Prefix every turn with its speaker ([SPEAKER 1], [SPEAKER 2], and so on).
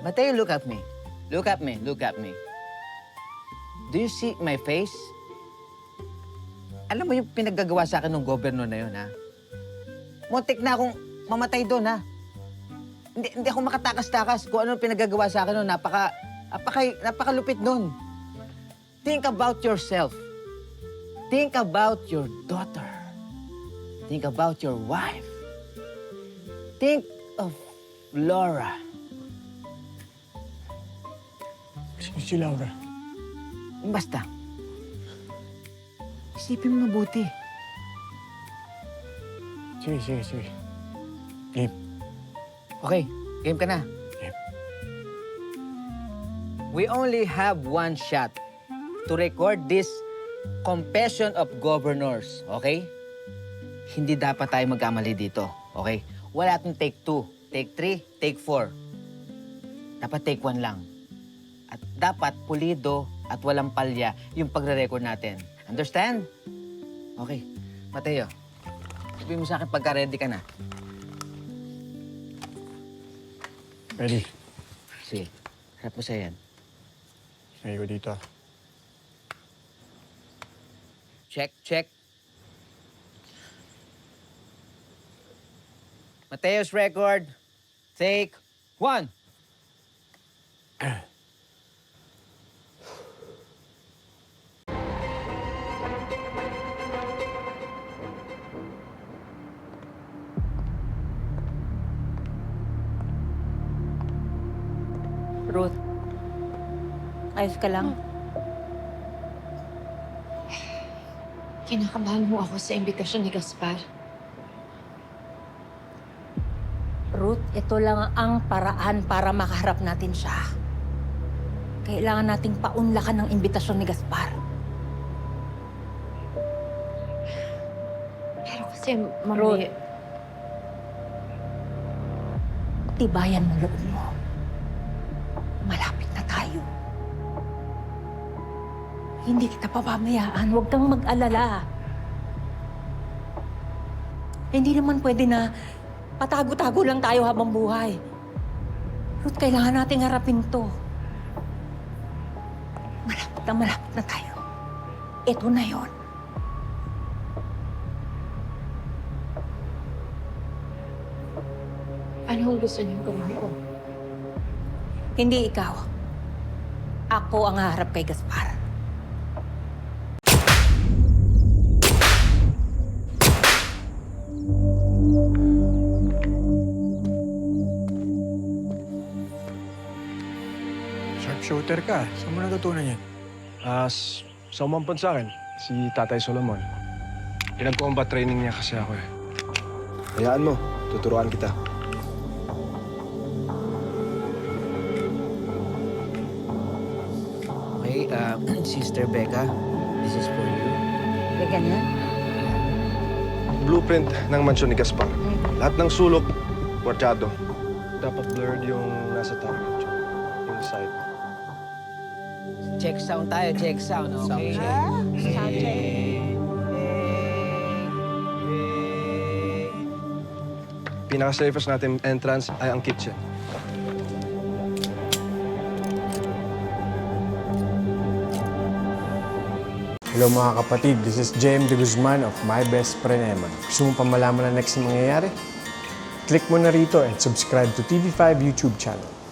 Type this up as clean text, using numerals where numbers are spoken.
[SPEAKER 1] Mateo, look at me. Look at me, look at me. Do you see my face? Alam mo yung pinaggagawa sa akin ng gobyerno na yun, ha? Muntik na akong mamatay doon, ha? Hindi ako makatakas-takas kung ano pinaggagawa sa akin noon. Napakalupit noon. Think about yourself. Think about your daughter. Think about your wife. Think of Laura.
[SPEAKER 2] Si Laura.
[SPEAKER 1] Basta. Isipin mo mabuti.
[SPEAKER 2] Sige. Game.
[SPEAKER 1] Okay, game ka na.
[SPEAKER 2] Game.
[SPEAKER 1] We only have one shot to record this confession of governors, okay? Hindi dapat tayo magkamali dito, okay? Wala itong take 2, take 3, take 4. Dapat take 1 lang. At dapat pulido at walang palya yung pagre-record natin. Understand? Okay. Mateo, sabihin mo sa akin pagka-ready ka na.
[SPEAKER 2] Ready.
[SPEAKER 1] Sige, harap mo sa yan.
[SPEAKER 2] Sige ko dito.
[SPEAKER 1] Check. Mateo's record. Take 1.
[SPEAKER 3] Ruth, ayos ka lang?
[SPEAKER 4] Kinakabahan mo ako sa imbitasyon ni Gaspar.
[SPEAKER 3] Ruth, ito lang ang paraan para makaharap natin siya. Kailangan nating paunlakan ng imbitasyon ni Gaspar.
[SPEAKER 4] Pero kasi, Mami...
[SPEAKER 3] Ruth. Tibayan mo loob mo. Malapit na tayo. Hindi kita papabayaan. Huwag kang mag-alala. Hindi naman pwede na patago-tago lang tayo habang buhay. Ruth, kailangan nating harapin to. Malapit na tayo. Ito na yon.
[SPEAKER 4] Ano ang gusto niyong gawin ko?
[SPEAKER 3] Hindi ikaw. Ako ang haharap kay Gaspar.
[SPEAKER 2] Sharpshooter ka. Saan mo natutunan yan?
[SPEAKER 5] Sa umampon sa akin, si Tatay Solomon. Pinag-combat training niya kasi ako eh.
[SPEAKER 6] Hayaan mo, tuturuan kita.
[SPEAKER 1] Okay, Sister Becca, this is for you.
[SPEAKER 3] Kaya ganyan?
[SPEAKER 6] Blueprint ng mansyon ni Gaspar. Lahat ng sulok, kwartado.
[SPEAKER 5] Dapat blurred yung nasa top medyo. Yung side.
[SPEAKER 1] Check sound tayo, check sound, okay?
[SPEAKER 3] Sound check.
[SPEAKER 5] Pinaka-safest natin entrance ay ang kitchen.
[SPEAKER 2] Hello mga kapatid, this is Jem de Guzman of My Best Friend Eman. Gusto mo pa malaman na next na mangyayari? Click mo na rito and subscribe to TV5 YouTube channel.